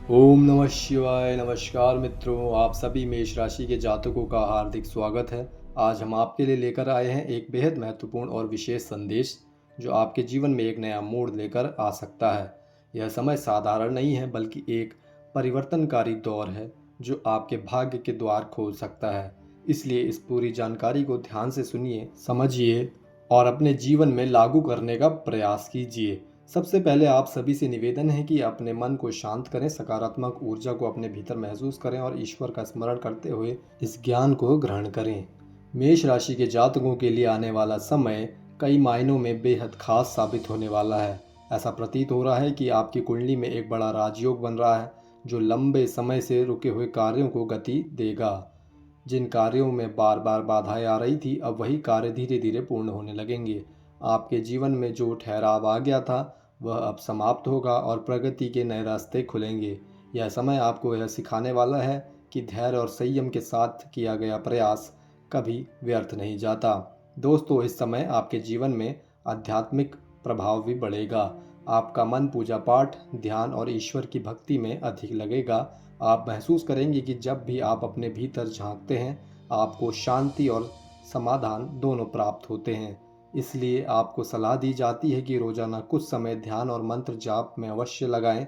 ओम नमः शिवाय। नमस्कार मित्रों, आप सभी मेष राशि के जातकों का हार्दिक स्वागत है। आज हम आपके लिए लेकर आए हैं एक बेहद महत्वपूर्ण और विशेष संदेश जो आपके जीवन में एक नया मोड़ लेकर आ सकता है। यह समय साधारण नहीं है बल्कि एक परिवर्तनकारी दौर है जो आपके भाग्य के द्वार खोल सकता है। इसलिए इस पूरी जानकारी को ध्यान से सुनिए, समझिए और अपने जीवन में लागू करने का प्रयास कीजिए। सबसे पहले आप सभी से निवेदन है कि अपने मन को शांत करें, सकारात्मक ऊर्जा को अपने भीतर महसूस करें और ईश्वर का स्मरण करते हुए इस ज्ञान को ग्रहण करें। मेष राशि के जातकों के लिए आने वाला समय कई मायनों में बेहद खास साबित होने वाला है। ऐसा प्रतीत हो रहा है कि आपकी कुंडली में एक बड़ा राजयोग बन रहा है जो लंबे समय से रुके हुए कार्यों को गति देगा। जिन कार्यों में बार बार बाधाएं आ रही थी, अब वही कार्य धीरे धीरे पूर्ण होने लगेंगे। आपके जीवन में जो ठहराव आ गया था वह अब समाप्त होगा और प्रगति के नए रास्ते खुलेंगे। यह समय आपको यह सिखाने वाला है कि धैर्य और संयम के साथ किया गया प्रयास कभी व्यर्थ नहीं जाता। दोस्तों, इस समय आपके जीवन में आध्यात्मिक प्रभाव भी बढ़ेगा। आपका मन पूजा पाठ, ध्यान और ईश्वर की भक्ति में अधिक लगेगा। आप महसूस करेंगे कि जब भी आप अपने भीतर झांकते हैं, आपको शांति और समाधान दोनों प्राप्त होते हैं। इसलिए आपको सलाह दी जाती है कि रोजाना कुछ समय ध्यान और मंत्र जाप में अवश्य लगाएं।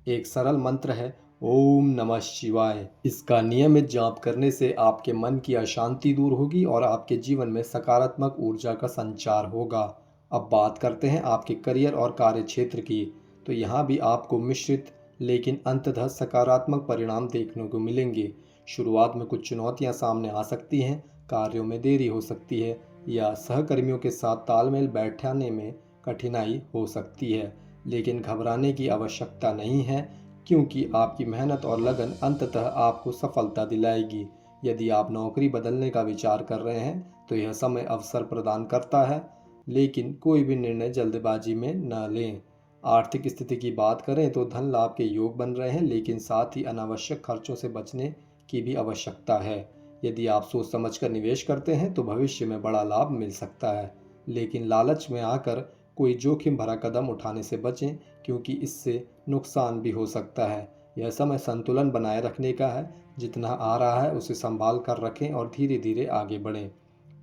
एक सरल मंत्र है ओम नमः शिवाय। इसका नियमित जाप करने से आपके मन की अशांति दूर होगी और आपके जीवन में सकारात्मक ऊर्जा का संचार होगा। अब बात करते हैं आपके करियर और कार्य क्षेत्र की। तो यहाँ भी आपको मिश्रित लेकिन अंततः सकारात्मक परिणाम देखने को मिलेंगे। शुरुआत में कुछ चुनौतियाँ सामने आ सकती हैं, कार्यों में देरी हो सकती है या सहकर्मियों के साथ तालमेल बैठाने में कठिनाई हो सकती है। लेकिन घबराने की आवश्यकता नहीं है, क्योंकि आपकी मेहनत और लगन अंततः आपको सफलता दिलाएगी। यदि आप नौकरी बदलने का विचार कर रहे हैं तो यह समय अवसर प्रदान करता है, लेकिन कोई भी निर्णय जल्दबाजी में न लें। आर्थिक स्थिति की बात करें तो धन लाभ के योग बन रहे हैं, लेकिन साथ ही अनावश्यक खर्चों से बचने की भी आवश्यकता है। यदि आप सोच समझकर निवेश करते हैं तो भविष्य में बड़ा लाभ मिल सकता है, लेकिन लालच में आकर कोई जोखिम भरा कदम उठाने से बचें, क्योंकि इससे नुकसान भी हो सकता है। यह समय संतुलन बनाए रखने का है। जितना आ रहा है उसे संभाल कर रखें और धीरे धीरे आगे बढ़ें।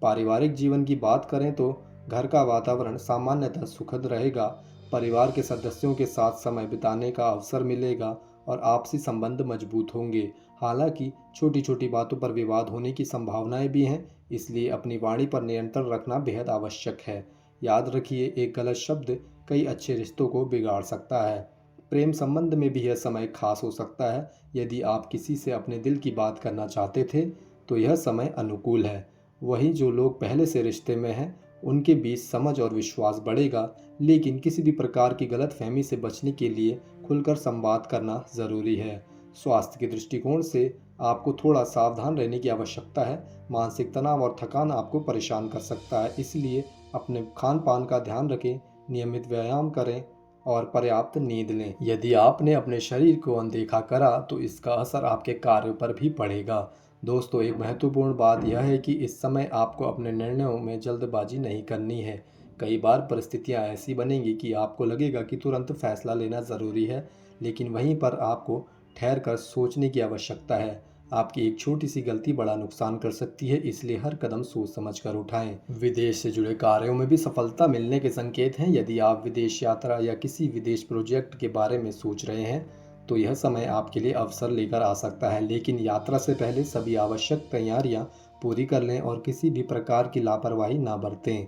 पारिवारिक जीवन की बात करें तो घर का वातावरण सामान्यतः सुखद रहेगा। परिवार के सदस्यों के साथ समय बिताने का अवसर मिलेगा और आपसी संबंध मजबूत होंगे। हालांकि छोटी छोटी बातों पर विवाद होने की संभावनाएं भी हैं, इसलिए अपनी वाणी पर नियंत्रण रखना बेहद आवश्यक है। याद रखिए, एक गलत शब्द कई अच्छे रिश्तों को बिगाड़ सकता है। प्रेम संबंध में भी यह समय खास हो सकता है। यदि आप किसी से अपने दिल की बात करना चाहते थे तो यह समय अनुकूल है। वहीं जो लोग पहले से रिश्ते में हैं उनके बीच समझ और विश्वास बढ़ेगा, लेकिन किसी भी प्रकार की गलतफहमी से बचने के लिए खुलकर संवाद करना ज़रूरी है। स्वास्थ्य के दृष्टिकोण से आपको थोड़ा सावधान रहने की आवश्यकता है। मानसिक तनाव और थकान आपको परेशान कर सकता है, इसलिए अपने खान पान का ध्यान रखें, नियमित व्यायाम करें और पर्याप्त नींद लें। यदि आपने अपने शरीर को अनदेखा करा तो इसका असर आपके कार्यों पर भी पड़ेगा। दोस्तों, एक महत्वपूर्ण बात यह है कि इस समय आपको अपने निर्णयों में जल्दबाजी नहीं करनी है। कई बार परिस्थितियां ऐसी बनेंगी कि आपको लगेगा कि तुरंत फैसला लेना ज़रूरी है, लेकिन वहीं पर आपको ठहर कर सोचने की आवश्यकता है। आपकी एक छोटी सी गलती बड़ा नुकसान कर सकती है, इसलिए हर कदम सोच समझ कर उठाएं। विदेश से जुड़े कार्यों में भी सफलता मिलने के संकेत हैं। यदि आप विदेश यात्रा या किसी विदेश प्रोजेक्ट के बारे में सोच रहे हैं तो यह समय आपके लिए अवसर लेकर आ सकता है, लेकिन यात्रा से पहले सभी आवश्यक तैयारियां पूरी कर लें और किसी भी प्रकार की लापरवाही ना बरतें।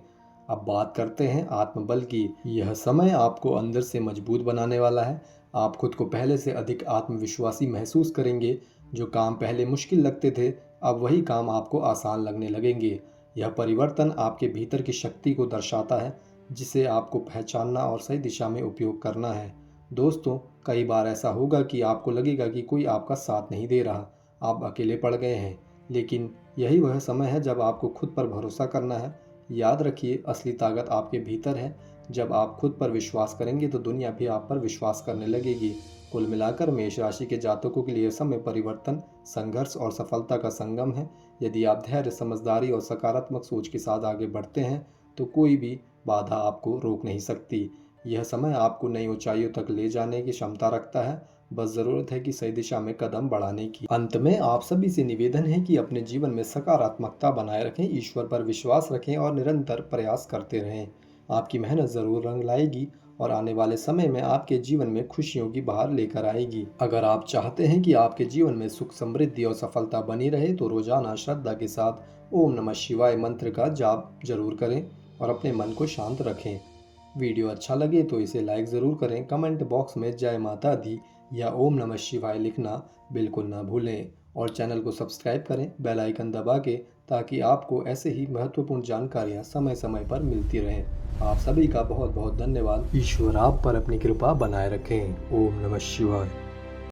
अब बात करते हैं आत्मबल की। यह समय आपको अंदर से मजबूत बनाने वाला है। आप खुद को पहले से अधिक आत्मविश्वासी महसूस करेंगे। जो काम पहले मुश्किल लगते थे, अब वही काम आपको आसान लगने लगेंगे। यह परिवर्तन आपके भीतर की शक्ति को दर्शाता है, जिसे आपको पहचानना और सही दिशा में उपयोग करना है। दोस्तों, कई बार ऐसा होगा कि आपको लगेगा कि कोई आपका साथ नहीं दे रहा, आप अकेले पड़ गए हैं, लेकिन यही वह समय है जब आपको खुद पर भरोसा करना है। याद रखिए, असली ताकत आपके भीतर है। जब आप खुद पर विश्वास करेंगे तो दुनिया भी आप पर विश्वास करने लगेगी। कुल मिलाकर मेष राशि के जातकों के लिए समय परिवर्तन, संघर्ष और सफलता का संगम है। यदि आप धैर्य, समझदारी और सकारात्मक सोच के साथ आगे बढ़ते हैं तो कोई भी बाधा आपको रोक नहीं सकती। यह समय आपको नई ऊंचाइयों तक ले जाने की क्षमता रखता है। बस ज़रूरत है कि सही दिशा में कदम बढ़ाने की। अंत में आप सभी से निवेदन है कि अपने जीवन में सकारात्मकता बनाए रखें, ईश्वर पर विश्वास रखें और निरंतर प्रयास करते रहें। आपकी मेहनत ज़रूर रंग लाएगी और आने वाले समय में आपके जीवन में खुशियों की बहार लेकर आएगी। अगर आप चाहते हैं कि आपके जीवन में सुख, समृद्धि और सफलता बनी रहे तो रोजाना श्रद्धा के साथ ओम नमः शिवाय मंत्र का जाप जरूर करें और अपने मन को शांत रखें। वीडियो अच्छा लगे तो इसे लाइक ज़रूर करें। कमेंट बॉक्स में जय माता दी या ओम नमः शिवाय लिखना बिल्कुल ना भूलें और चैनल को सब्सक्राइब करें बेल आइकन दबा के, ताकि आपको ऐसे ही महत्वपूर्ण जानकारियां समय समय पर मिलती रहें। आप सभी का बहुत बहुत धन्यवाद। ईश्वर आप पर अपनी कृपा बनाए रखें। ओम नमः शिवाय।